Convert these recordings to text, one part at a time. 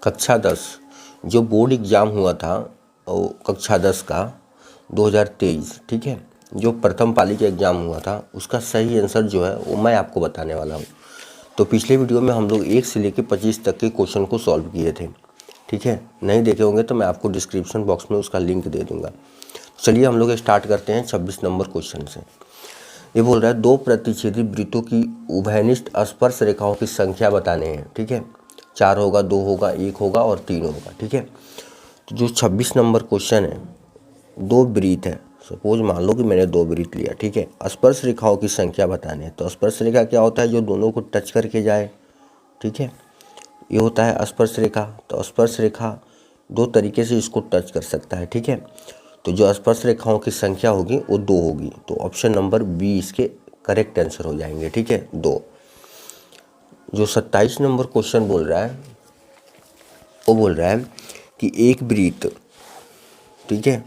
कक्षा 10 जो board exam हुआ था वो कक्षा 10 का 2023, ठीक है, जो प्रथम पाली का एग्ज़ाम हुआ था उसका सही आंसर जो है वो मैं आपको बताने वाला हूँ। तो पिछले वीडियो में हम लोग 1 से लेकर 25 तक के क्वेश्चन को सॉल्व किए थे, ठीक है। नहीं देखे होंगे तो मैं आपको डिस्क्रिप्शन बॉक्स में उसका लिंक दे दूँगा। चलिए हम लोग स्टार्ट करते हैं 26 नंबर क्वेश्चन से। ये बोल रहा है 2 प्रतिच्छेदी वृत्तों की उभयनिष्ठ स्पर्श रेखाओं की संख्या बताने हैं, ठीक है। 4 होगा, 2 होगा, 1 होगा और 3 होगा, ठीक है। तो जो 26 नंबर क्वेश्चन है, 2 वृत्त है। सपोज मान लो कि मैंने 2 वृत्त लिया, ठीक है। स्पर्श रेखाओं की संख्या बताने हैं। तो स्पर्श रेखा क्या होता है? जो दोनों को टच करके जाए, ठीक है, ये होता है स्पर्श रेखा। तो स्पर्श रेखा 2 तरीके से इसको टच कर सकता है, ठीक है। तो जो स्पर्श रेखाओं की संख्या होगी वो 2 होगी। तो ऑप्शन नंबर बी इसके करेक्ट आंसर हो जाएंगे, ठीक है, 2। जो 27 नंबर क्वेश्चन बोल रहा है वो बोल रहा है कि एक वृत्त, ठीक है,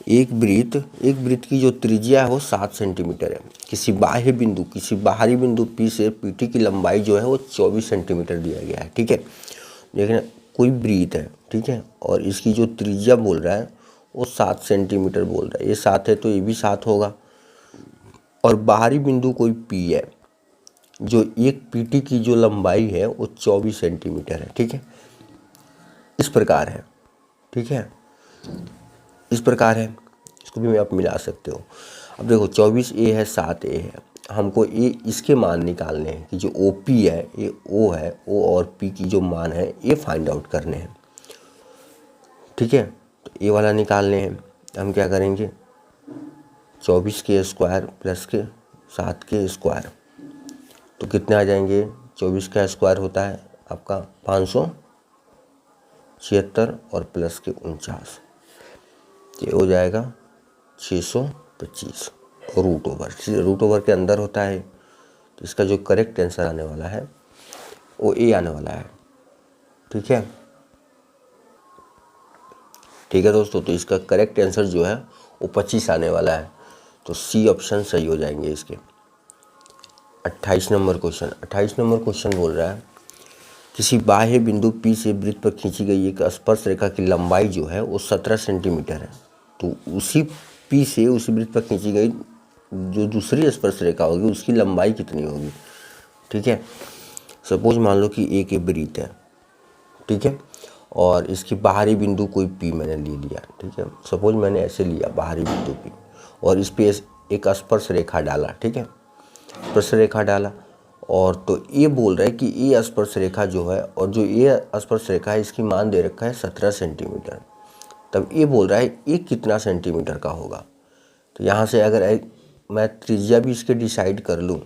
एक वृत्त की जो त्रिज्या है वो 7 सेंटीमीटर है। किसी बाहरी बिंदु P से PT की लंबाई जो है वो 24 सेंटीमीटर दिया गया है, ठीक है। देखना, कोई वृत्त है, ठीक है, और इसकी जो त्रिज्या बोल रहा है वो 7 सेंटीमीटर बोल रहा है। ये 7 है तो ये भी 7 होगा। और बाहरी बिंदु कोई P है, जो एक PT की जो लंबाई है वो 24 सेंटीमीटर है, ठीक है। इस प्रकार है, ठीक है, इस प्रकार है। इसको भी आप मिला सकते हो। अब देखो 24A है, 7A है। हमको ये इसके मान निकालने हैं कि जो OP है, ये O है, O और P की जो मान है ये फाइंड आउट करने हैं, ठीक है। तो ये वाला निकालने हैं। हम क्या करेंगे, 24 के स्क्वायर प्लस के 7 के स्क्वायर, तो कितने आ जाएंगे? 24 का स्क्वायर होता है आपका 576 और प्लस के 49, ये हो जाएगा 625। रूट ओवर के अंदर होता है। तो इसका जो करेक्ट आंसर आने वाला है वो ए आने वाला है, ठीक है, ठीक है दोस्तों। तो इसका करेक्ट आंसर जो है वो 25 आने वाला है। तो सी ऑप्शन सही हो जाएंगे इसके। 28 नंबर क्वेश्चन बोल रहा है किसी बाह्य बिंदु P से वृत्त पर खींची गई एक स्पर्श रेखा की लंबाई जो है वो 17 सेंटीमीटर है। तो उसी P से उसी वृत्त पर खींची गई जो दूसरी स्पर्श रेखा होगी उसकी लंबाई कितनी होगी, ठीक है। सपोज मान लो कि एक वृत्त है, ठीक है, और इसकी बाहरी बिंदु कोई P मैंने ले लिया, ठीक है। सपोज मैंने ऐसे लिया बाहरी बिंदु P और इस पे एक स्पर्श रेखा डाला, ठीक है, स्पर्श रेखा डाला। और तो ये बोल रहा है कि ये स्पर्श रेखा जो है और जो ये स्पर्श रेखा है इसकी मान दे रखा है 17 सेंटीमीटर। तब ये बोल रहा है ये कितना सेंटीमीटर का होगा। तो यहाँ से अगर मैं त्रिज्या भी इसके डिसाइड कर लूँ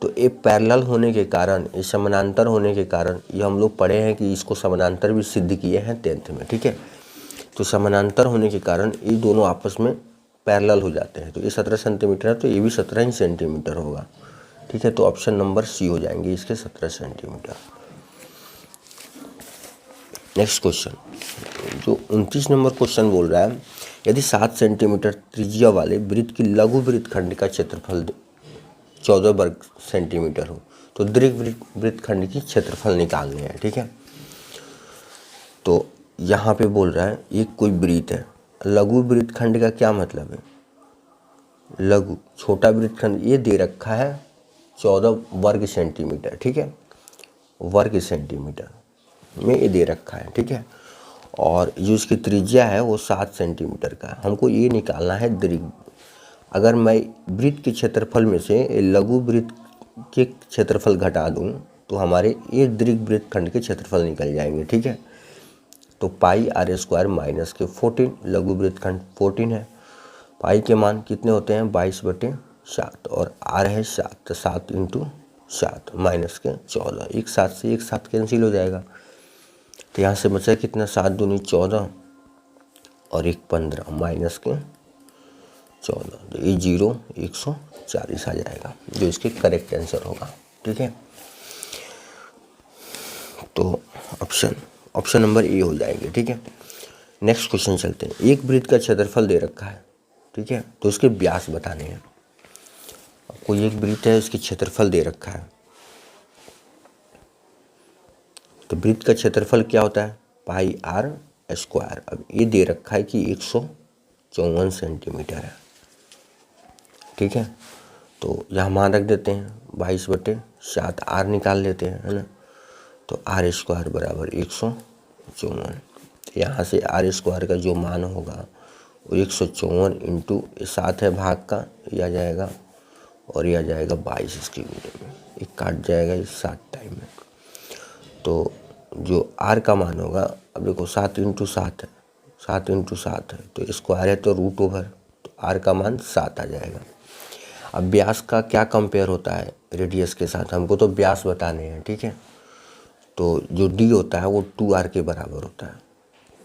तो ये पैरेलल होने के कारण, ये समानांतर होने के कारण, ये हम लोग पढ़े हैं कि इसको समानांतर भी सिद्ध किए हैं 10th में, ठीक है। तो समानांतर होने के कारण ये दोनों आपस में पैरेलल हो जाते हैं। तो ये 17 सेंटीमीटर है तो ये भी 17 ही सेंटीमीटर होगा, ठीक है। तो ऑप्शन नंबर सी हो जाएंगे इसके 17 सेंटीमीटर। नेक्स्ट क्वेश्चन, जो 29 नंबर क्वेश्चन बोल रहा है यदि 7 सेंटीमीटर त्रिज्या वाले वृत्त की लघु वृत्तखंड का क्षेत्रफल 14 वर्ग सेंटीमीटर हो तो दीर्घ वृत्तखंड की क्षेत्रफल निकालने हैं, ठीक है। तो यहाँ पे बोल रहा है एक कोई वृत्त है, लघु वृत्तखंड का क्या मतलब है? लघु छोटा वृत्तखंड ये दे रखा है 14 वर्ग सेंटीमीटर, ठीक है, वर्ग सेंटीमीटर में ये दे रखा है, ठीक है। और जो इसकी त्रिज्या है वो 7 सेंटीमीटर का है। हमको ये निकालना है दीर्घ। अगर मैं वृत्त के क्षेत्रफल में से लघु वृत्त के क्षेत्रफल घटा दूं तो हमारे ये दीर्घ वृत्तखंड के क्षेत्रफल निकल जाएंगे, ठीक है। तो पाई r स्क्वायर माइनस के 14, लघु वृत्तखंड 14 है। पाई के मान कितने होते हैं? 22/7 और r है 7, तो 7 × 7 माइनस के 14। एक 7 से एक 7 कैंसिल हो जाएगा। तो यहाँ से बचा कितना? 7 दूनी 14 और 1 15 माइनस के 14। तो ये 0 140 आ जाएगा जो इसके करेक्ट आंसर होगा, ठीक है। तो ऑप्शन नंबर ए हो जाएंगे, ठीक है। नेक्स्ट क्वेश्चन चलते हैं। एक वृत्त का क्षेत्रफल दे रखा है, ठीक है, तो उसके व्यास बताने हैं। कोई एक वृत्त है उसके क्षेत्रफल दे रखा है तो वृत्त का क्षेत्रफल क्या होता है, पाई आर स्क्वायर। अब ये दे रखा है कि 154 सेंटीमीटर है, ठीक है। तो यहाँ मान रख देते हैं 22/7, आर निकाल लेते हैं, है ना। तो आर स्क्वायर बराबर 154। यहाँ से आर स्क्वायर का जो मान होगा वो 154 इंटू 7 है भाग का, ये आ जाएगा, और ये आ जाएगा 22 इसके मीटर में, ये काट जाएगा इस 7 टाइम में। तो जो आर का मान होगा, अब देखो 7 इंटू 7 है, 7 इंटू 7 है, तो स्क्वायर है तो रूट ओवर, तो आर का मान 7 आ जाएगा। अब व्यास का क्या कंपेयर होता है रेडियस के साथ, हमको तो व्यास बताने हैं, ठीक है। तो जो डी होता है वो 2r के बराबर होता है,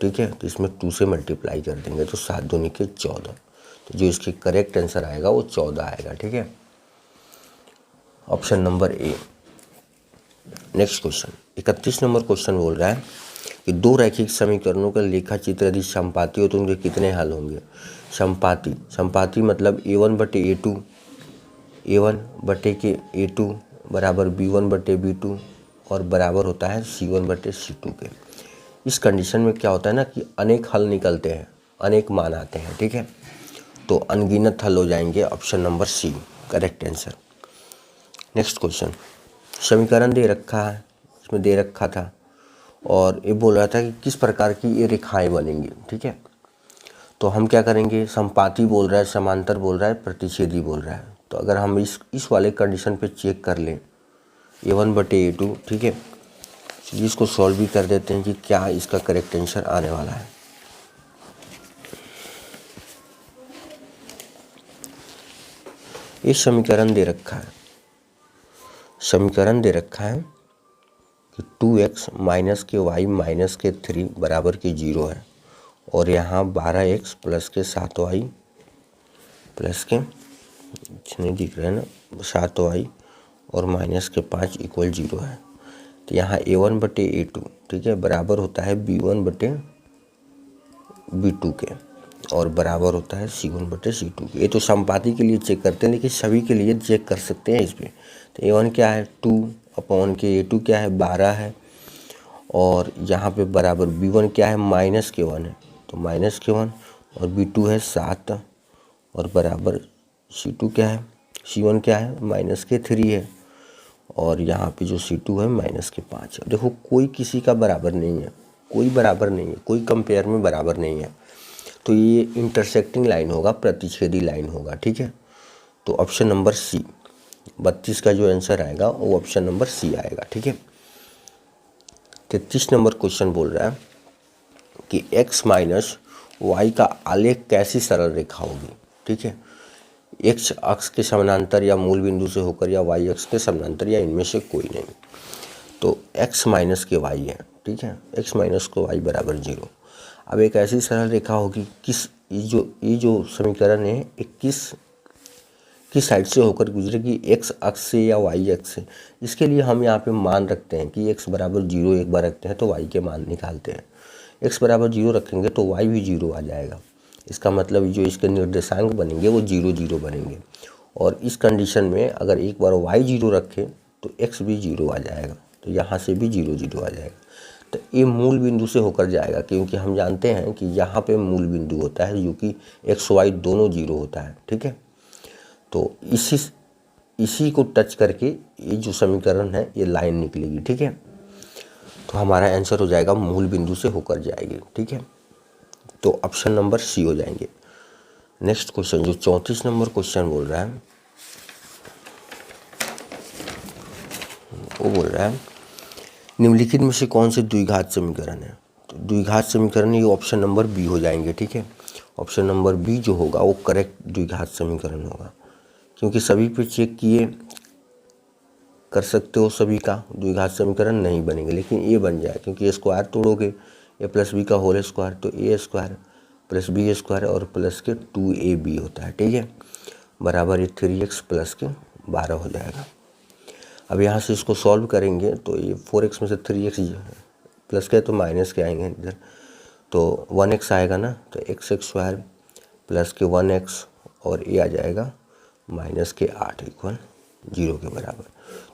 ठीक है। तो इसमें 2 से मल्टीप्लाई कर देंगे तो 7 दूनी के 14, तो जो इसकी करेक्ट आंसर आएगा वो 14 आएगा, ठीक है। Option number A. Next question 31 number question बोल रहा है कि दो रैखिक समीकरणों का लेखा चित्र यदि समपाती हो तो उनके कितने हल होंगे। समपाती मतलब a1/a2, a1/a2 बराबर b1/b2 और बराबर होता है c1/c2 के। इस कंडीशन में क्या होता है ना कि अनेक हल निकलते हैं, अनेक मान आते हैं, ठीक है। तो अनगिनत हल हो जाएंगे, option number C correct answer. Next question, समीकरण दे रखा है, इसमें दे रखा था और ये बोल रहा था कि किस प्रकार की ये रेखाएं बनेंगी, ठीक है। तो हम क्या करेंगे, समपाती बोल रहा है, समांतर बोल रहा है, प्रतिच्छेदी बोल रहा है। तो अगर हम इस वाले कंडीशन पे चेक कर लें a1/a2, ठीक है, इसको सॉल्व भी कर देते हैं कि क्या इसका करेक्ट आंसर आने वाला है। ये समीकरण दे रखा है, समीकरण दे रखा है कि 2x माइनस के y माइनस के 3 बराबर के 0 है, और यहाँ 12x प्लस के 7y प्लस के नहीं दिख रहा है ना, 7y और माइनस के 5 इक्वल 0 है। तो यहाँ a1/a2, ठीक है, बराबर होता है b1/b2 के और बराबर होता है c1/c2 के। ये तो समपाती के लिए चेक करते हैं, लेकिन सभी के लिए चेक कर सकते हैं इस पर। तो a1 क्या है 2/a2 क्या है 12 है, और यहाँ पे बराबर b1 क्या है -k1 है, तो -k1, और b2 है 7 और बराबर c2 क्या है, c1 क्या है -k3 है, और यहाँ पे जो c2 है -k5 है। देखो कोई किसी का बराबर नहीं है, कोई बराबर नहीं है, कोई कंपेयर में बराबर नहीं है। तो ये इंटरसेक्टिंग लाइन होगा, प्रतिच्छेदी लाइन होगा, ठीक है। तो ऑप्शन नंबर सी 32 का जो आंसर आएगा वो ऑप्शन नंबर सी आएगा, ठीक है। 33 नंबर क्वेश्चन बोल रहा है कि x माइनस वाई का आलेख कैसी सरल रेखा होगी, ठीक है। x अक्ष के समानांतर या मूल बिंदु से होकर या y अक्ष के समानांतर या इनमें से कोई नहीं। तो x माइनस के y है, ठीक है, x माइनस को y बराबर 0। अब एक ऐसी सरल रेखा होगी, ये जो समीकरण है किस साइड से होकर गुजरेगी, x अक्ष से या y अक्ष से। इसके लिए हम यहाँ पे मान रखते हैं कि x बराबर 0 एक बार रखते हैं तो y के मान निकालते हैं। x बराबर 0 रखेंगे तो y भी 0 आ जाएगा। इसका मतलब जो इसके निर्देशांक बनेंगे वो 0 0 बनेंगे, और इस कंडीशन में अगर एक बार y 0 रखें तो x भी 0 आ जाएगा, तो यहाँ से भी 0 0 आ जाएगा। तो ये मूल बिंदु से होकर जाएगा, क्योंकि हम जानते हैं कि यहाँ पे मूल बिंदु होता है जो कि x y दोनों 0 होता है, ठीक है। तो इसी को टच करके ये जो समीकरण है ये लाइन निकलेगी, ठीक है। तो हमारा आंसर हो जाएगा मूल बिंदु से होकर जाएगी, ठीक है। तो ऑप्शन नंबर सी हो जाएंगे। नेक्स्ट क्वेश्चन जो 34 नंबर क्वेश्चन बोल रहा है वो बोल रहा है निम्नलिखित में से कौन से द्विघात समीकरण है। तो द्विघात समीकरण ये ऑप्शन नंबर बी हो जाएंगे, ठीक है। ऑप्शन नंबर बी जो होगा वो करेक्ट द्विघात समीकरण होगा, क्योंकि सभी पे चेक किए कर सकते हो, सभी का द्विघात समीकरण नहीं बनेंगे, लेकिन ये बन जाए, क्योंकि ए स्क्वायर तोड़ोगे ए प्लस बी का होल स्क्वायर, तो ए स्क्वायर प्लस बी स्क्वायर और प्लस के 2ab होता है, ठीक है, बराबर ये 3x प्लस के 12 हो जाएगा। अब यहाँ से इसको सॉल्व करेंगे तो ये 4x में से 3x प्लस के तो माइनस के आएंगे इधर, तो 1x आएगा ना, तो x स्क्वायर प्लस के 1x और ये आ जाएगा माइनस के 8 इक्वल 0 के बराबर।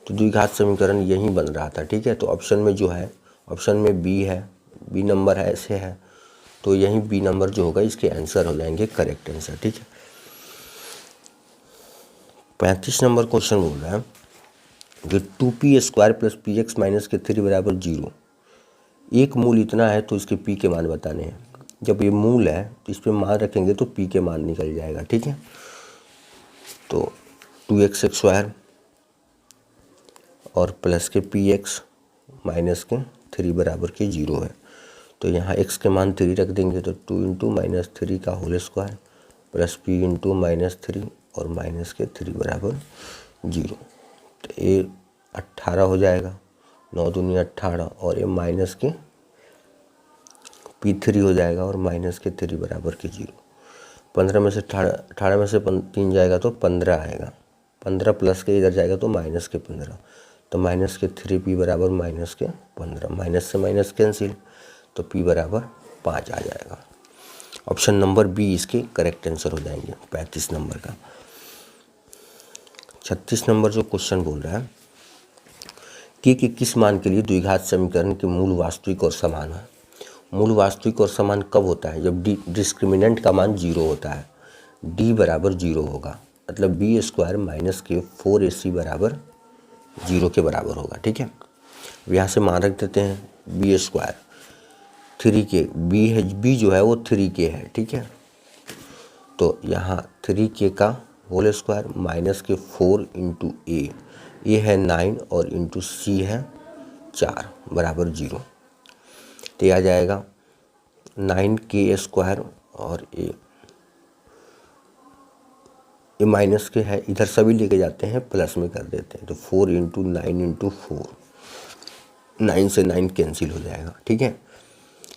तो द्विघात समीकरण यही बन रहा था, ठीक है। तो ऑप्शन में जो है ऑप्शन में बी है, बी नंबर है, ऐसे है, तो यही बी नंबर जो होगा इसके आंसर हो जाएंगे करेक्ट आंसर। ठीक है। 35 नंबर क्वेश्चन बोल रहा है कि 2p² + px - के 3 = 0। एक मूल इतना है तो इसके p के मान बताने हैं। जब ये मूल है तो इस पर मान रखेंगे तो p के मान निकल जाएगा। ठीक है। तो 2x² और प्लस के px माइनस के 3 बराबर के 0 है। तो यहाँ x के मान 3 रख देंगे तो 2 × -3 का होल स्क्वायर प्लस p × -3 और माइनस के 3 बराबर 0। तो ये 18 हो जाएगा, 9 दूनी 18 और ये माइनस के p3 हो जाएगा और माइनस के 3 बराबर के 0। 15 में से 18 में से 3 जाएगा तो 15 आएगा, 15 प्लस के इधर जाएगा तो माइनस के 15, तो माइनस के 3p बराबर माइनस के 15, माइनस से माइनस कैंसिल, तो p बराबर 5 आ जाएगा। ऑप्शन नंबर बी इसके करेक्ट आंसर हो जाएंगे 35 नंबर का। 36 नंबर जो क्वेश्चन बोल रहा है कि किस मान के लिए द्विघात समीकरण के मूल वास्तविक और समान है। मूल वास्तविक और समान कब होता है? जब डिस्क्रिमिनेंट का मान 0 होता है, d बराबर 0 होगा, मतलब b² - के 4ac बराबर 0 के बराबर होगा। ठीक है। यहाँ से मान रख देते हैं b², 3k, b है, b जो है वो 3k है। ठीक है। तो यहाँ 3k का होल स्क्वायर माइनस के 4 × a है 9 और इंटू c है 4 बराबर 0। तो आ जाएगा 9k² और ये माइनस के है, इधर सभी लेके जाते हैं प्लस में कर देते हैं, तो 4 × 9 × 4, 9 से 9 कैंसिल हो जाएगा। ठीक है।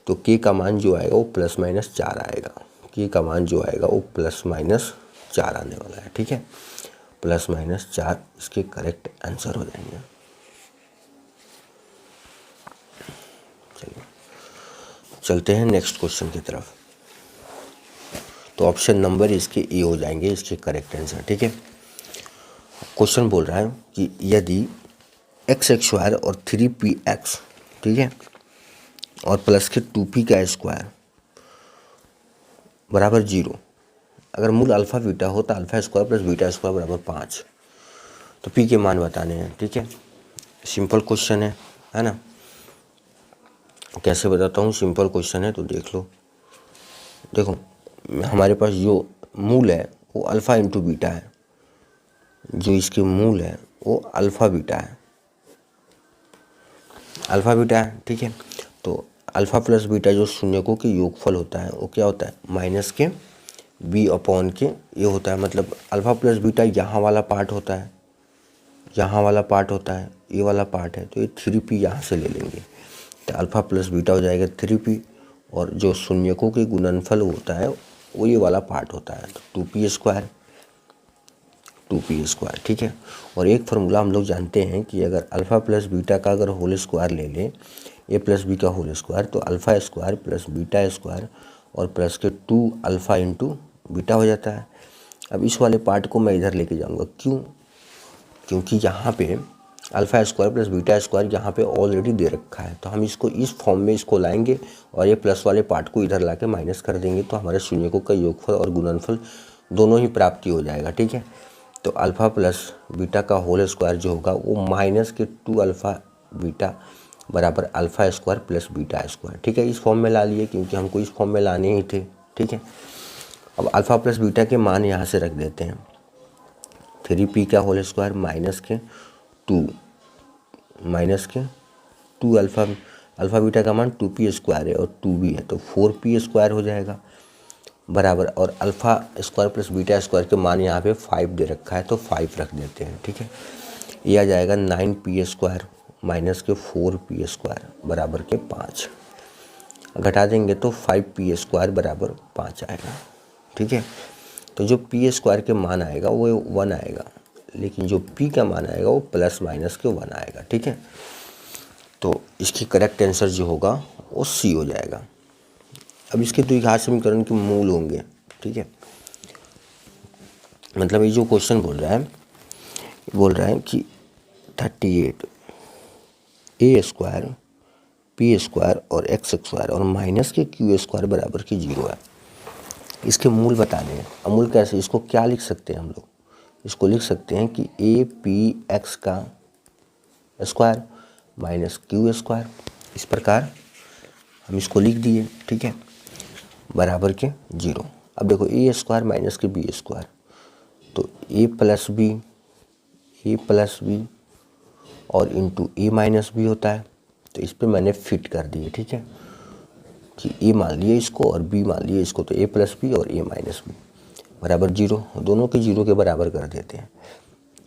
तो k का मान जो आएगा वो ±4 आएगा, k का मान जो आएगा वो ±4 आने वाला है। ठीक है। ±4 इसके करेक्ट आंसर हो जाएंगे। चलिए चलते हैं नेक्स्ट क्वेश्चन की तरफ। तो ऑप्शन नंबर इसके ए हो जाएंगे इसके करेक्ट आंसर। ठीक है। क्वेश्चन बोल रहा है कि यदि x² और 3px, ठीक है, और प्लस के 2p का स्क्वायर बराबर 0, अगर मूल अल्फ़ा बीटा हो तो α² + β² बराबर 5, तो p के मान बताने हैं। ठीक है। सिंपल क्वेश्चन है ना। कैसे बताता हूँ, सिंपल क्वेश्चन है तो देख लो। देखो हमारे पास जो मूल है वो अल्फ़ा × बीटा है, जो इसके मूल है वो अल्फ़ा बीटा है, अल्फ़ा बीटा है। ठीक है। तो अल्फ़ा प्लस बीटा जो शून्यकों के योगफल होता है वो क्या होता है? माइनस के b/के ये होता है, मतलब अल्फ़ा प्लस बीटा यहाँ वाला पार्ट होता है, यहाँ वाला पार्ट होता है, ये वाला पार्ट है, तो ये 3p यहाँ से ले लेंगे, तो अल्फ़ा प्लस बीटा हो जाएगा 3p, और जो शून्यकों के गुणनफल होता है वो ये वाला पार्ट होता है, तो 2p²। ठीक है। और एक फार्मूला हम लोग जानते हैं कि अगर अल्फ़ा प्लस बीटा का अगर होल स्क्वायर ले लें, a + b का होल स्क्वायर, तो α² + β² और प्लस के 2α × बीटा हो जाता है। अब इस वाले पार्ट को मैं इधर लेके जाऊंगा, क्यों? क्योंकि यहाँ पे α² + β² यहाँ पे ऑलरेडी दे रखा है, तो हम इसको इस फॉर्म में इसको लाएंगे और ये प्लस वाले पार्ट को इधर लाके माइनस कर देंगे, तो हमारे शून्यकों का योगफल और गुणनफल दोनों ही प्राप्ति हो जाएगा। ठीक है। तो अल्फ़ा प्लस बीटा का होल स्क्वायर जो होगा वो माइनस के 2α बीटा बराबर α² + β²। ठीक है। इस फॉर्म में ला लिए क्योंकि हमको इस फॉर्म में लाने ही थे। ठीक है। अब अल्फ़ा प्लस बीटा के मान यहाँ से रख देते हैं, 3p का होल स्क्वायर माइनस के 2 अल्फ़ा बीटा का मान 2p² है और 2b है, तो 4p² हो जाएगा बराबर, और α² + β² के मान यहाँ पे 5 दे रखा है, तो 5 रख देते हैं। ठीक है। ये आ जाएगा 9p² माइनस के 4p² बराबर के 5, घटा देंगे तो 5p² बराबर 5 आएगा। ठीक है। तो जो p² के मान आएगा वो 1 आएगा, लेकिन जो p का मान आएगा वो ± के 1 आएगा। ठीक है। तो इसकी करेक्ट आंसर जो होगा वो सी हो जाएगा। अब इसके द्विघात समीकरण के मूल होंगे। ठीक है। मतलब ये जो क्वेश्चन बोल रहा है कि 38 a² पी स्क्वायर और एक्स स्क्वायर और माइनस के क्यू स्क्वायर बराबर की 0 है। इसके मूल बताने हैं। अब मूल कैसे, इसको क्या लिख सकते हैं हम लोग, इसको लिख सकते हैं कि ए पी एक्स का स्क्वायर माइनस क्यू स्क्वायर, इस प्रकार हम इसको लिख दिए, ठीक है, बराबर के 0। अब देखो ए स्क्वायर माइनस के बी स्क्वायर, तो ए प्लस बी और इंटू ए माइनस बी होता है, तो इस पे मैंने फिट कर दिए, ठीक है, कि ए मान लिए इसको और बी मान लिए इसको, तो ए प्लस बी और ए माइनस बी बराबर 0, दोनों के 0 के बराबर कर देते हैं।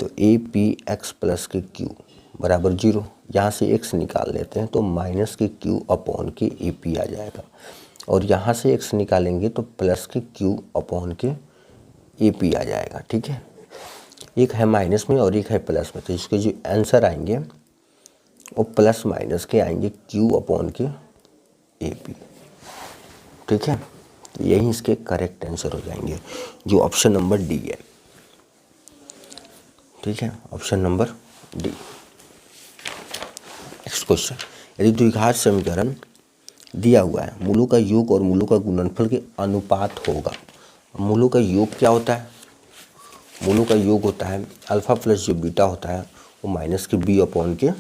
तो ए पी एक्स प्लस के क्यू बराबर 0, यहाँ से एक्स निकाल लेते हैं तो माइनस के क्यू अपॉन के ए पी आ जाएगा, और यहाँ से एक्स निकालेंगे तो प्लस के क्यू अपॉन के ए पी आ जाएगा, ठीक है। एक है माइनस में और एक है प्लस में, तो इसके जो आंसर आएंगे वो प्लस माइनस के आएंगे क्यू अपॉन के ए पी, ठीक है। तो यही इसके करेक्ट आंसर हो जाएंगे, जो ऑप्शन नंबर डी है, ठीक है, option number D. Next question, यदि द्विघात समीकरण दिया हुआ है, मूलों का योग और मूलों का गुणनफल के अनुपात होगा। मूलों का योग क्या होता है, मूलों का योग होता है अल्फा प्लस जो बीटा होता है वो माइनस के बी अपॉन के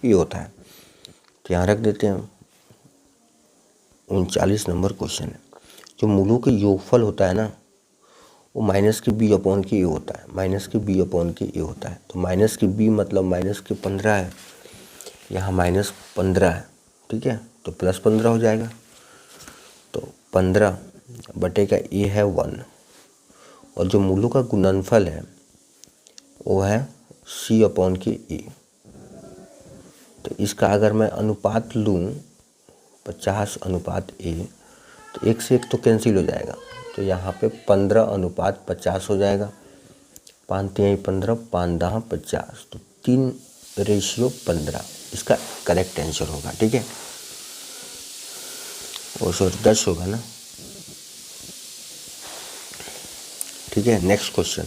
ए होता है। तो यहाँ रख देते हैं 39 नंबर क्वेश्चन है। जो मूलों के योगफल होता है ना वो माइनस के बी अपॉन के ए होता है, माइनस के बी अपॉन के ए होता है। तो माइनस के बी मतलब माइनस के 15 है, यहाँ माइनस 15 है, ठीक है, तो प्लस 15 हो जाएगा। तो 15 बटे का ए है 1, और जो मूलों का गुणनफल है वो है सी अपॉन के ए। तो इसका अगर मैं अनुपात लूँ 50 अनुपात ए, तो 1 से 1 तो कैंसिल हो जाएगा, तो यहाँ पे 15 अनुपात 50 हो जाएगा। 5 3 15, 5 10 50, तो 3:15 इसका करेक्ट आंसर होगा, ठीक है। वो सॉरी 10 होगा ना, ठीक है। नेक्स्ट क्वेश्चन,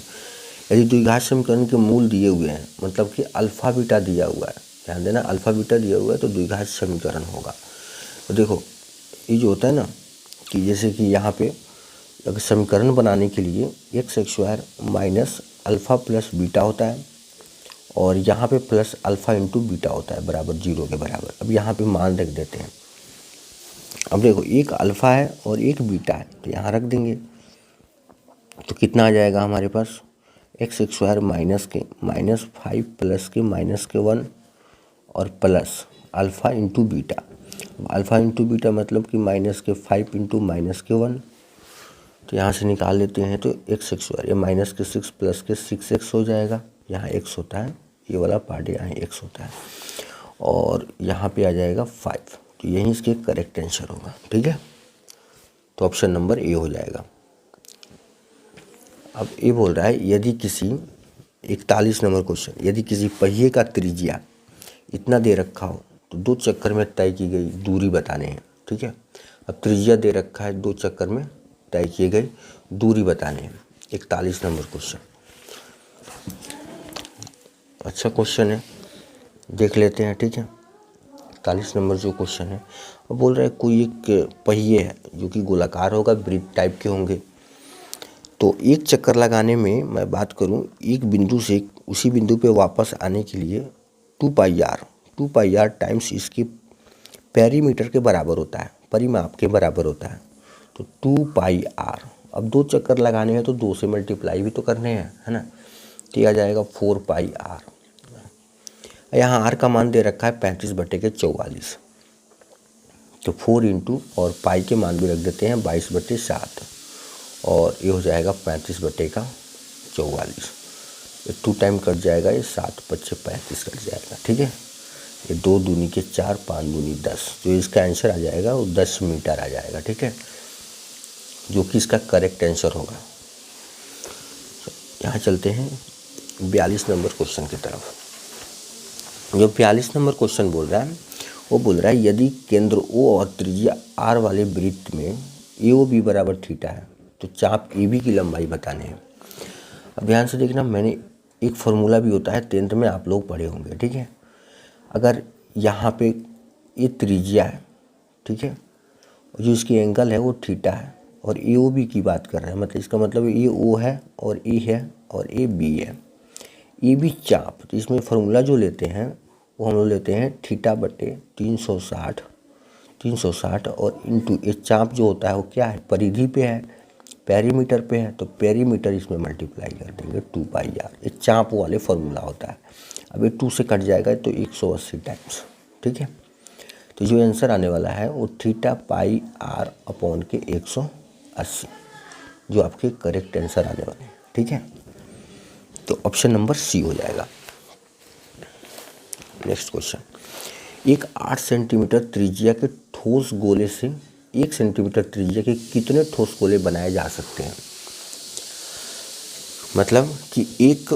यदि द्विघात समीकरण के मूल दिए हुए हैं, मतलब कि अल्फा बीटा दिया हुआ है, ध्यान देना अल्फा बीटा दिया हुआ है तो द्विघात समीकरण होगा। तो देखो ये जो होता है ना कि जैसे कि यहाँ पे अगर समीकरण बनाने के लिए x square minus alpha plus beta होता है, और यहाँ पे प्लस अल्फ़ा इंटू बीटा होता है बराबर 0 के बराबर। अब यहाँ पे मान रख देते हैं। अब देखो एक अल्फ़ा है और एक बीटा है, तो यहाँ रख देंगे, तो कितना आ जाएगा हमारे पास, एक्स स्क्वायर माइनस 5 प्लस के -1 और plus alpha into beta. Alpha into beta मतलब कि -5 इंटू -1, तो यहाँ से निकाल लेते हैं तो एक्स स्क्वायर, ये -6 प्लस के 6x हो जाएगा, यहाँ x होता है, ये वाला पार्ट यहाँ x होता है, और यहाँ पे आ जाएगा 5। तो यही इसके करेक्ट आंसर होगा, ठीक है। तो ऑप्शन नंबर ए हो जाएगा। अब ये बोल रहा है यदि किसी 41 नंबर क्वेश्चन, यदि किसी पहिए का त्रिज्या इतना दे रखा हो तो 2 चक्कर में तय की गई दूरी बताने हैं, ठीक है। अब त्रिज्या दे रखा है, 2 चक्कर में तय किए गई दूरी बताने हैं। 41 नंबर क्वेश्चन, अच्छा क्वेश्चन है, देख लेते हैं, ठीक है। 41 नंबर जो क्वेश्चन है वो बोल रहा है कोई एक पहिए है जो कि गोलाकार होगा, वृत्त टाइप के होंगे। तो एक चक्कर लगाने में मैं बात करूं, एक बिंदु से उसी बिंदु पे वापस आने के लिए 2 पाई आर टाइम्स इसके पेरीमीटर के बराबर होता है, परिमाप के बराबर होता है। तो 2 पाई आर, अब 2 चक्कर लगाने हैं तो 2 से मल्टीप्लाई भी तो करने हैं, है ना। तो यह आ जाएगा 4 पाई आर। यहाँ आर का मान दे रखा है 35/44, तो 4 इंटू और पाई के मान भी रख देते हैं 22/7, और ये हो जाएगा 35/44। ये 2 टाइम कट जाएगा, ये 7 5 35 कट जाएगा, ठीक है। ये 2 दूनी के 4, 5 दूनी 10, जो इसका आंसर आ जाएगा वो 10 मीटर आ जाएगा, ठीक है, जो कि इसका करेक्ट आंसर होगा। यहाँ चलते हैं 42 नंबर क्वेश्चन की तरफ। जो 42 नंबर क्वेश्चन बोल रहा है वो बोल रहा है यदि केंद्र O और त्रिज्या R वाले वृत्त में AOB बराबर थीटा है तो चाप AB की लंबाई बताने हैं। अब ध्यान से देखना, मैंने एक फार्मूला भी होता है 10th में, आप लोग पढ़े होंगे, ठीक है। अगर यहाँ पे ये त्रिज्या है, ठीक है, और जो इसकी एंगल है वो थीटा है, और ए ओ बी की बात कर रहे हैं, मतलब इसका मतलब ये ओ है और ए है और ए बी है। ये भी चाप, तो इसमें फार्मूला जो लेते हैं वो हम लोग लेते हैं थीटा बटे 360 और इंटू ये चाप जो होता है वो क्या है, परिधि पे है, पेरीमीटर पे है, तो पेरीमीटर इसमें मल्टीप्लाई कर देंगे 2 पाई आर। ये चाप वाले फार्मूला होता है। अब ये 2 से कट जाएगा तो 180 टाइम्स, ठीक है। तो जो आंसर आने वाला है वो थीटा पाई आर अपॉन के 180, जो आपके करेक्ट आंसर आने वाले हैं, ठीक है। तो ऑप्शन नंबर सी हो जाएगा। नेक्स्ट क्वेश्चन, एक 8 सेंटीमीटर त्रिज्या के ठोस गोले से 1 सेंटीमीटर त्रिज्या के कितने ठोस गोले बनाए जा सकते हैं। मतलब कि एक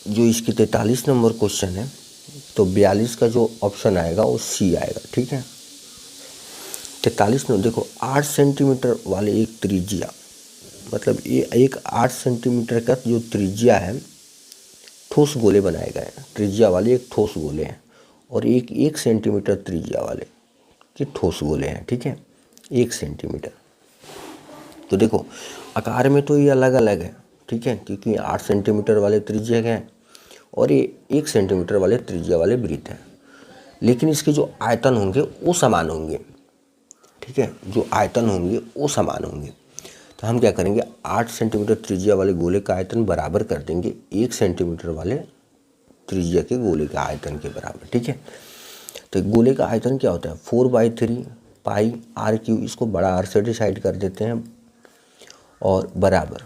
जो इसकी 43 नंबर क्वेश्चन है, तो 42 का जो ऑप्शन आएगा वो सी आएगा, ठीक है। 43 में देखो 8 सेंटीमीटर वाले एक त्रिज्या, मतलब ये एक 8 सेंटीमीटर का जो त्रिज्या है, ठोस गोले बनाए गए हैं, त्रिज्या वाले एक ठोस गोले हैं, और एक 1 सेंटीमीटर त्रिज्या वाले के ठोस गोले हैं, ठीक है, 1 सेंटीमीटर। तो देखो आकार में तो ये अलग अलग है, ठीक है, क्योंकि 8 सेंटीमीटर वाले त्रिज्या के हैं और ये 1 सेंटीमीटर वाले त्रिज्या वाले वृत्त हैं, लेकिन इसके जो आयतन होंगे वो समान होंगे, ठीक है, जो आयतन होंगे वो समान होंगे। तो हम क्या करेंगे, 8 सेंटीमीटर त्रिज्या वाले गोले का आयतन बराबर कर देंगे 1 सेंटीमीटर वाले त्रिज्या के गोले का आयतन के बराबर, ठीक है। तो गोले का आयतन क्या होता है, 4/3 पाई आर क्यू, इसको बड़ा आर से डिसाइड कर देते हैं, और बराबर,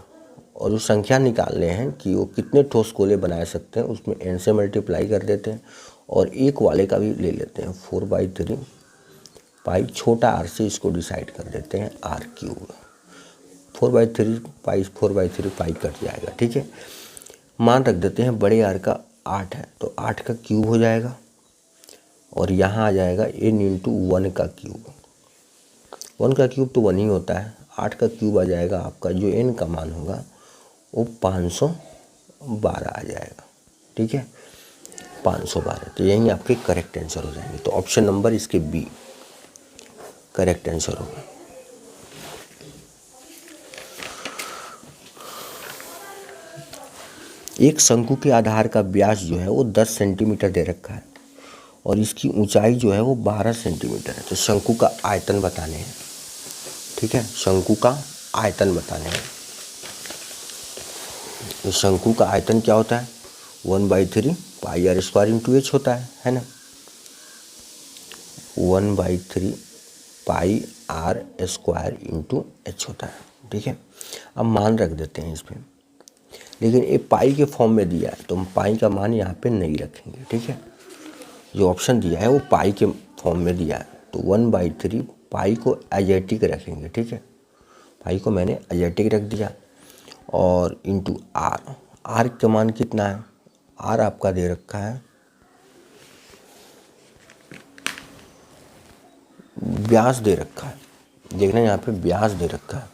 और उस संख्या निकालने हैं कि वो कितने ठोस गोले बना सकते हैं, उसमें n से मल्टीप्लाई कर देते हैं, और एक वाले का भी ले लेते हैं 4/3 पाई छोटा आर से इसको डिसाइड कर देते हैं r cube. 4/3 pi 4/3 pi cut जाएगा, ठीक है। मान रख देते हैं बड़े आर का 8 है, तो 8 का क्यूब हो जाएगा, और यहाँ आ जाएगा n इंटू 1 का क्यूब। 1 का क्यूब तो 1 ही होता है, 8 का क्यूब आ जाएगा आपका, जो n का मान होगा वो 512 आ जाएगा, ठीक है, 512। तो यही आपके करेक्ट आंसर हो जाएंगे। तो ऑप्शन नंबर इसके बी करेक्ट आंसर होगा। एक शंकु के आधार का व्यास जो है वो 10 सेंटीमीटर दे रखा है, और इसकी ऊंचाई जो है वो 12 सेंटीमीटर है। तो शंकु का आयतन बताने हैं, ठीक है, शंकु का आयतन बताने हैं। तो शंकु का आयतन क्या होता है, 1/3 पाई आर स्क्वायर इंटू एच होता है ना, 1/3 पाई आर स्क्वायर इंटू एच होता है, ठीक है। अब मान रख देते हैं इस पर, लेकिन ये पाई के फॉर्म में दिया है तो हम पाई का मान यहाँ पे नहीं रखेंगे, ठीक है। जो ऑप्शन दिया है वो पाई के फॉर्म में दिया है, तो 1/3 पाई को एजेटिक रखेंगे, ठीक है, पाई को मैंने एजेटिक रख दिया, और इंटू आर। आर का मान कितना है, आर आपका दे रखा है, व्यास दे रखा है, देखना यहाँ पे व्यास दे रखा है,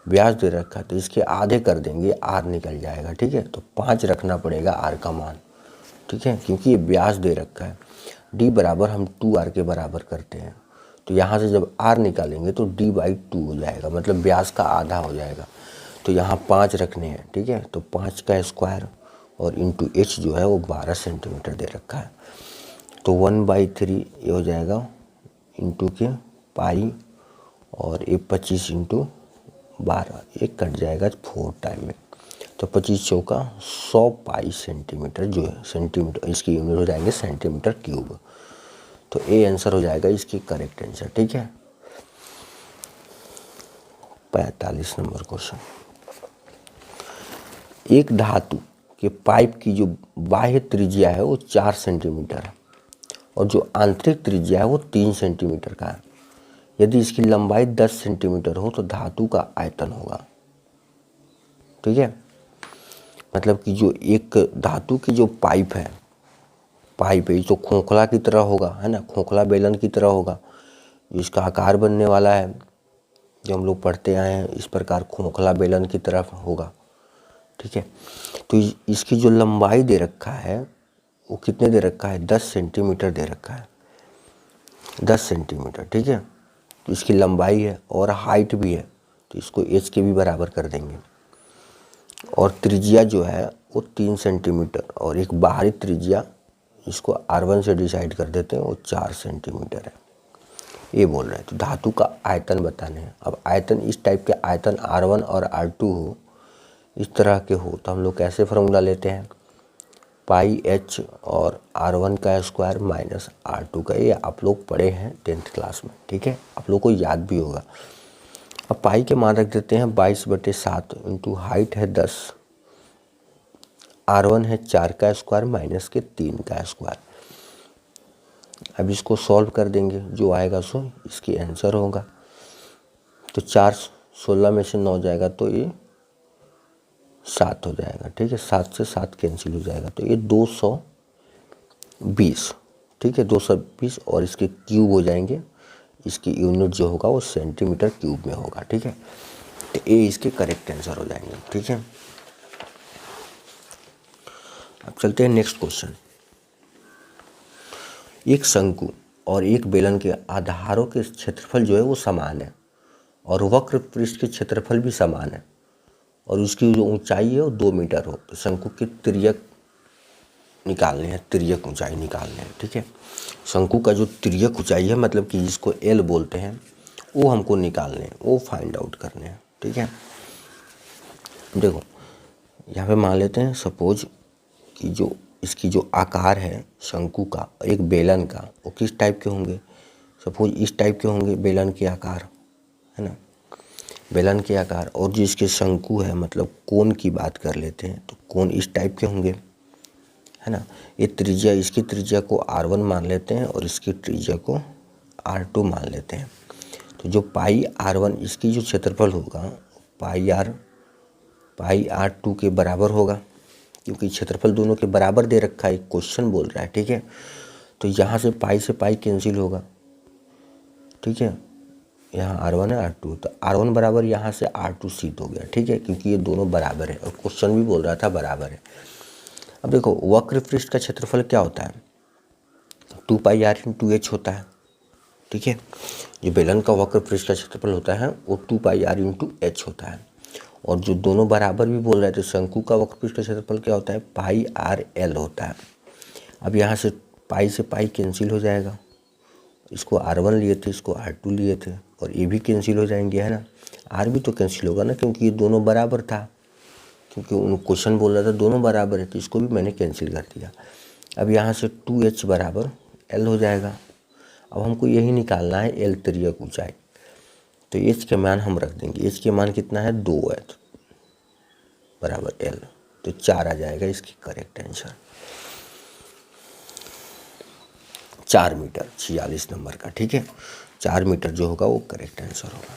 व्यास दे रखा है, तो इसके आधे कर देंगे, आर निकल जाएगा, ठीक है। तो 5 रखना पड़ेगा आर का मान, ठीक है, क्योंकि ये व्यास दे रखा है। डी बराबर हम 2r के बराबर करते हैं, तो यहाँ से जब r निकालेंगे तो d/2 हो जाएगा, मतलब व्यास का आधा हो जाएगा। तो यहाँ 5 रखने हैं, ठीक है, तो 5 का स्क्वायर और इंटू एच जो है वो 12 सेंटीमीटर दे रखा है। तो 1/3 ये हो जाएगा इंटू के पाई, और ये 25 इंटू 12, एक कट जाएगा 4 टाइम में, तो 25 चौका 100 पाई सेंटीमीटर जो है, सेंटीमीटर इसकी यूनिट हो जाएंगे सेंटीमीटर क्यूब। तो ए आंसर हो जाएगा इसकी करेक्ट आंसर, ठीक है। 45 नंबर क्वेश्चन, एक धातु के पाइप की जो बाह्य त्रिज्या है वो 4 सेंटीमीटर है, और जो आंतरिक त्रिज्या है वो 3 सेंटीमीटर का है। यदि इसकी लंबाई 10 सेंटीमीटर हो तो धातु का आयतन होगा, ठीक है। मतलब कि जो एक धातु की जो पाइप है तो खोखला की तरह होगा, है ना, खोखला बेलन की तरह होगा, जो इसका आकार बनने वाला है, जो हम लोग पढ़ते आए हैं, इस प्रकार खोखला बेलन की तरफ होगा, ठीक है। तो इसकी जो लंबाई दे रखा है वो कितने दे रखा है, 10 सेंटीमीटर दे रखा है, 10 सेंटीमीटर, ठीक है। तो इसकी लंबाई है और हाइट भी है, तो इसको एच के भी बराबर कर देंगे। और त्रिज्या जो है वो 3 सेंटीमीटर, और एक बाहरी त्रिज्या इसको R1 से डिसाइड कर देते हैं, वो 4 सेंटीमीटर है, ये बोल रहे हैं। तो धातु का आयतन बताने हैं। अब आयतन इस टाइप के आयतन R1 और R2 हो, इस तरह के हो, तो हम लोग कैसे फॉर्मूला लेते हैं, पाई एच और R1 का स्क्वायर माइनस R2 का। ये आप लोग पढ़े हैं 10th क्लास में, ठीक है, आप लोग को याद भी होगा। अब पाई के मान रख देते हैं 22/7 इंटू हाइट है 10, R1 है 4 का स्क्वायर माइनस के 3 का स्क्वायर। अब इसको सॉल्व कर देंगे, जो आएगा सो इसकी आंसर होगा। तो 4 16 में से 9 जाएगा तो ये 7 हो जाएगा, ठीक है, 7 से 7 कैंसिल हो जाएगा, तो ये 220, ठीक है, 220, और इसके क्यूब हो जाएंगे, इसकी यूनिट जो होगा वो सेंटीमीटर क्यूब में होगा, ठीक है। तो ये इसके करेक्ट आंसर हो जाएंगे, ठीक है। अब चलते हैं नेक्स्ट क्वेश्चन। एक शंकु और एक बेलन के आधारों के क्षेत्रफल जो है वो समान है, और वक्र पृष्ठ के क्षेत्रफल भी समान है, और उसकी जो ऊंचाई है वो 2 मीटर हो। तो शंकु की तिर्यक निकालने हैं, तिर्यक ऊंचाई निकालने हैं, ठीक है। शंकु का जो तिर्यक ऊंचाई है, मतलब कि जिसको एल बोलते हैं, वो हमको निकालने हैं, वो फाइंड आउट करने हैं, ठीक है। देखो यहाँ पे मान लेते हैं सपोज कि जो इसकी जो आकार है शंकु का, एक बेलन का, वो किस टाइप के होंगे, सपोज इस टाइप के होंगे बेलन के आकार, है ना, बेलन के आकार। और जो इसके शंकु है, मतलब कोन की बात कर लेते हैं, तो कोन इस टाइप के होंगे, है ना। ये त्रिज्या, इसकी त्रिज्या को R1 मान लेते हैं और इसकी त्रिज्या को R2 मान लेते हैं। तो जो पाई R1 इसकी जो क्षेत्रफल होगा, पाई R2 के बराबर होगा, क्योंकि क्षेत्रफल दोनों के बराबर दे रखा है, क्वेश्चन बोल रहा है, ठीक है। तो यहाँ से पाई कैंसिल होगा, ठीक है, यहाँ R1 है R2, तो R1 बराबर यहाँ से R2 सिद्ध हो गया, ठीक है, क्योंकि ये दोनों बराबर है, और क्वेश्चन भी बोल रहा था बराबर है। अब देखो वक्र पृष्ठ का क्षेत्रफल क्या होता है, 2πr इंटू एच होता है, ठीक है। जो बेलन का वक्र पृष्ठ का क्षेत्रफल होता है वो 2πr इंटू एच होता है, और जो दोनों बराबर भी बोल रहे थे, शंकु का वक्र पृष्ठ का क्षेत्रफल क्या होता है, πr/l होता है। अब यहाँ से पाई कैंसिल हो जाएगा, इसको R1 लिए थे, इसको R2 लिए थे, और ये भी कैंसिल हो जाएंगे, है ना। R भी तो कैंसिल होगा ना, क्योंकि ये दोनों बराबर था, क्योंकि उन क्वेश्चन बोल रहा था दोनों बराबर है, तो इसको भी मैंने कैंसिल कर दिया। अब यहाँ से 2h बराबर l हो जाएगा। अब हमको यही निकालना है l तिर्यक ऊंचाई, तो h के मान हम रख देंगे, h के मान कितना है 2 है, बराबर l, तो 4 आ जाएगा इसकी करेक्ट आंसर, 4 मीटर 46 नंबर का, ठीक है, 4 मीटर जो होगा वो करेक्ट आंसर होगा।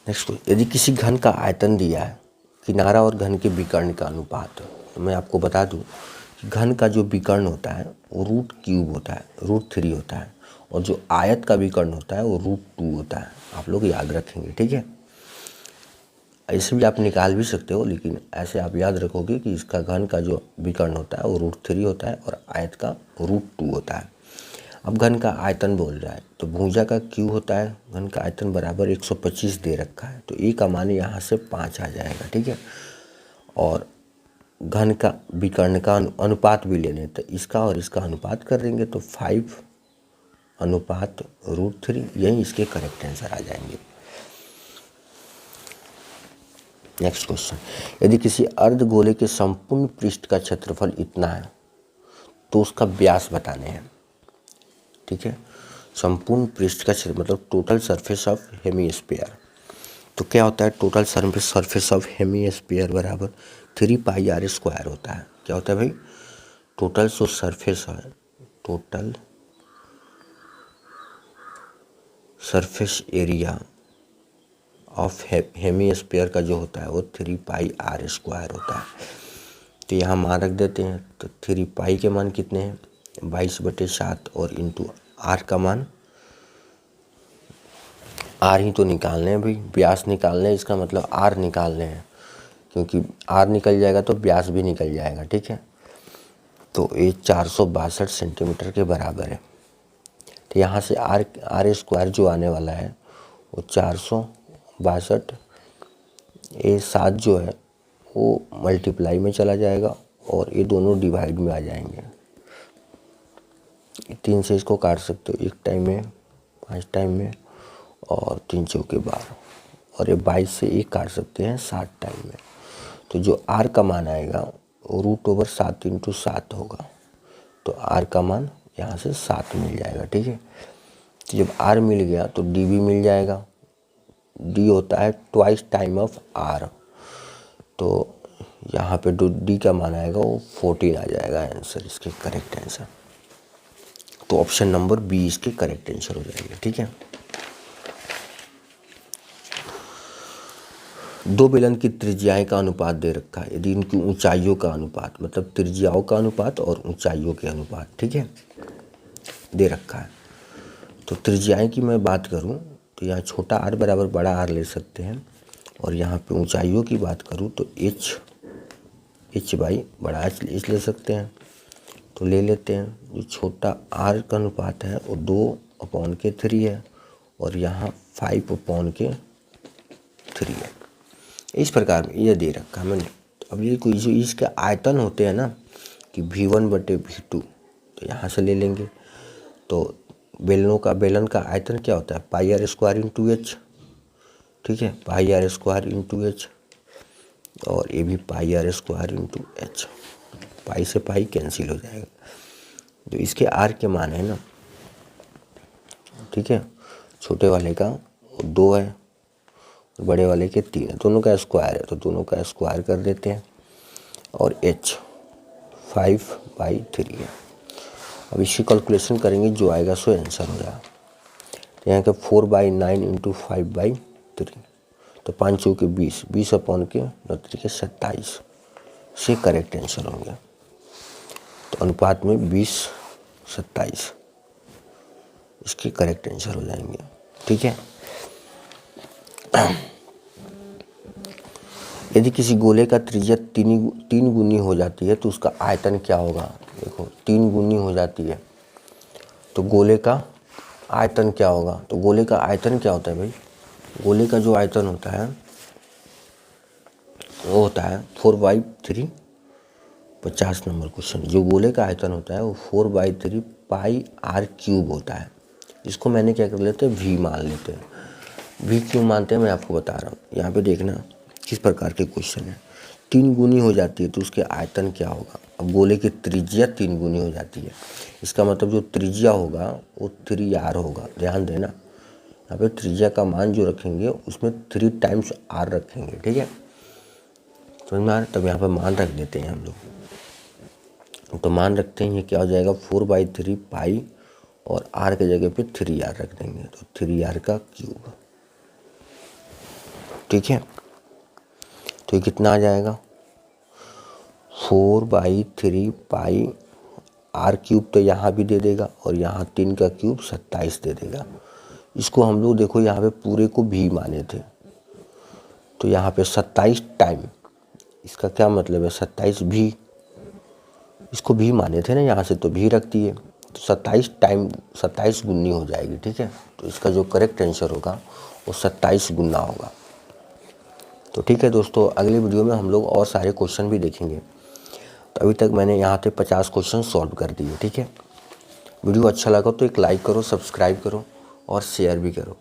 नेक्स्ट, यदि किसी घन का आयतन दिया है, किनारा और घन के विकर्ण का अनुपात, तो मैं आपको बता दूं कि घन का जो विकर्ण होता है वो √3 होता है, √3 होता है, और जो आयत का विकर्ण होता है वो √2 होता है। आप लोग याद रखेंगे, ठीक है। ऐसे भी आप निकाल भी सकते हो, लेकिन ऐसे आप याद रखोगे कि इसका घन का जो विकर्ण होता है वो √3 होता है, और आयत का √2 होता है। अब घन का आयतन बोल रहा है, तो भुजा का Q होता है, घन का आयतन बराबर 125 दे रखा है, तो E का मान यहाँ से 5 आ जाएगा, ठीक है। और घन का विकर्ण का अनुपात भी लेने, तो इसका और इसका अनुपात कर देंगे, तो 5:√3, यही इसके करेक्ट आंसर आ जाएंगे। नेक्स्ट क्वेश्चन, यदि किसी अर्धगोले के संपूर्ण पृष्ठ का क्षेत्रफल इतना है तो उसका व्यास बताने हैं, ठीक है। संपूर्ण पृष्ठ का क्षेत्र मतलब टोटल सरफेस ऑफ हेमीस्फीयर, तो क्या होता है, टोटल सरफेस ऑफ हेमीस्फीयर बराबर 3πr² होता है। क्या होता है भाई, टोटल जो सरफेस है, total surface area of hemisphere का जो होता है वो 3πr² होता है। तो यहाँ मान रख देते हैं, तो 3π के मान कितने हैं 22/7, और इंटू r का मान, r ही तो निकालने हैं भाई, व्यास निकालने हैं, इसका मतलब r निकालने हैं, क्योंकि r निकल जाएगा तो व्यास भी निकल जाएगा, ठीक है। तो ये 462 सेंटीमीटर के बराबर है, तो यहाँ से आर स्क्वायर जो आने वाला है वो 462, ये 7 जो है वो मल्टीप्लाई में चला जाएगा और ये दोनों डिवाइड में आ जाएंगे। 3 से इसको काट सकते हो, 1 टाइम में, 5 टाइम में और 3 चौके 12, और ये 22 से 1 काट सकते हैं 7 टाइम में। तो जो आर का मान आएगा वो √7 × 7 होगा। तो आर का मान यहाँ से 7 मिल जाएगा। ठीक है, तो जब आर मिल गया तो डी भी मिल जाएगा। डी होता है ट्वाइस टाइम ऑफ आर, तो यहाँ पे जो डी का मान आएगा वो 14 आ जाएगा आंसर, इसके करेक्ट आंसर। तो ऑप्शन नंबर बी इसके करेक्ट आंसर हो जाएंगे। ठीक है, 2 बेलन की त्रिज्याएं का अनुपात दे रखा है, यदि इनकी ऊंचाइयों का अनुपात, मतलब त्रिज्याओं का अनुपात और ऊंचाइयों के अनुपात, ठीक है, दे रखा है। तो त्रिज्याएं की मैं बात करूं तो यहाँ छोटा आर बराबर बड़ा आर ले सकते हैं, और यहाँ पे ऊंचाइयों की बात करूं तो एच बाई बड़ा एच ले सकते हैं। तो ले लेते हैं, जो छोटा आर का अनुपात है वो 2/3 है और यहाँ 5/3 है। इस प्रकार ये दे रखा है मैंने। अब ये कोई जो इसके आयतन होते हैं ना कि V1/V2, तो यहाँ से ले लेंगे। तो बेलन का आयतन क्या होता है, πr² × h, ठीक है, πr² × h, और ये भी πr² × h, पाई से पाई कैंसिल हो जाएगा। तो इसके आर के मान है ना, ठीक है, छोटे वाले का 2 है, बड़े वाले के 3 है, दोनों का स्क्वायर है तो दोनों का स्क्वायर कर देते हैं, और h 5/3 है। अब इसकी कैलकुलेशन करेंगे, जो आएगा सो आंसर हो जाएगा। तो यहाँ के 4/9 × 5/3, तो 5 चौके 20, 20/9 से करेक्ट आंसर होंगे। तो अनुपात में 20/27 इसके करेक्ट आंसर हो जाएंगे। ठीक है, यदि किसी गोले का त्रिज्या 3 गुनी हो जाती है तो उसका आयतन क्या होगा। देखो 3 गुनी हो जाती है तो गोले का आयतन क्या होगा। तो गोले का आयतन क्या होता है भाई, गोले का जो आयतन होता है वो होता है 4/3, 50 नंबर क्वेश्चन। जो गोले का आयतन होता है वो 4/3 πr³ होता है। इसको मैंने क्या कर लेते हैं, v मान लेते हैं। v क्यों मानते हैं मैं आपको बता रहा हूँ। यहाँ पे देखना किस प्रकार के क्वेश्चन है। 3 गुनी हो जाती है तो उसके आयतन क्या होगा। अब गोले की त्रिज्या 3 गुनी हो जाती है, इसका मतलब जो त्रिज्या होगा वो 3r होगा। ध्यान देना, यहाँ पे त्रिज्या का मान जो रखेंगे उसमें 3 टाइम्स r रखेंगे। ठीक है, समझ में आ रहा है। तब यहाँ पे मान रख देते हैं हम लोग। तो मान रखते हैं, ये क्या हो जाएगा 4/3 पाई और r के जगह पे 3r रख देंगे, तो 3r³। ठीक है, तो ये कितना आ जाएगा 4/3 पाई r³, तो यहाँ भी दे देगा और यहाँ 3³ 27 दे देगा। इसको हम लोग देखो यहाँ पे पूरे को भी माने थे, तो यहाँ पे 27 टाइम, इसका क्या मतलब है 27 भी, इसको भी माने थे ना यहाँ से, तो भी रख दिए, तो 27 टाइम 27 गुनी हो जाएगी। ठीक है, तो इसका जो करेक्ट आंसर होगा वो 27 गुना होगा। तो ठीक है दोस्तों, अगले वीडियो में हम लोग और सारे क्वेश्चन भी देखेंगे। तो अभी तक मैंने यहाँ पे 50 क्वेश्चन सॉल्व कर दिए। ठीक है, वीडियो अच्छा लगा तो एक लाइक करो, सब्सक्राइब करो और शेयर भी करो।